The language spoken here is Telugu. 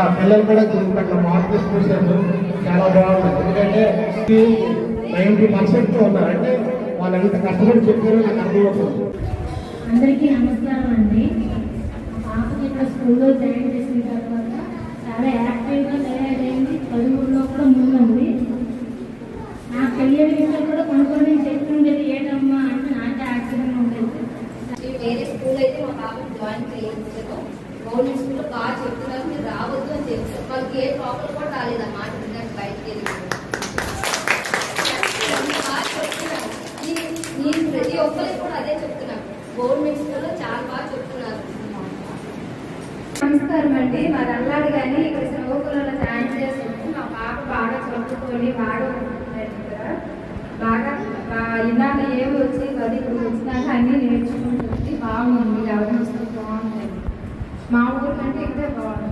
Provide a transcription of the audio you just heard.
పిల్లలు కూడా చూసుకుంటే మార్కులు చూసాము చాలా బాగుంది. ఎందుకంటే 90% ఉన్నారు, అంటే వాళ్ళు ఎంత కష్టపడి చెప్పారో నాకు అర్థమవుతుంది. అందరికీ నమస్కారం అండి. పాపకి ఇక్కడ స్కూల్లో జాయిన్ చేసిన తర్వాత చాలా యాక్టివ్గా తయారైంది. చదువుల్లో కూడా ముందుంది. నాకు తెలియని విషయం కూడా కొన్ని చెప్తుండేది, ఏంటమ్మా అంటే నాకే యాక్టివ్గా ఉండేది. వేరే స్కూల్ అయితే మా పాపను జాయిన్ చేయించాను. గవర్నమెంట్ స్కూల్లో బాగా చెప్తున్నారు, మీరు రావద్దు అని చెప్తారు. వాళ్ళకి ఏ ప్రాబ్లం కూడా రాలేదు ఆ మాట వినడానికి బయటకు వెళ్ళి బాగా చెప్తున్నాను. నేను ప్రతి ఒక్కరికి కూడా అదే చెప్తున్నాను, గవర్నమెంట్ స్కూల్లో చాలా బాగా చెప్తున్నారు. నమస్కారం అండి. మాది అల్లాడు కానీ ఇక్కడ శ్రీకాకుళంలో జాయిన్ చేస్తుంది. మా పాప బాగా చదువుకొని బాగా ఇందాక ఏమి వచ్చి అది ఇప్పుడు వచ్చినాక అన్నీ నేర్చుకుంటుంది. బాగుంది, గవర్నమెంట్ స్కూల్ బాగుంటుంది. మా ఊరు కంటే ఇక్కడే బాగుంది.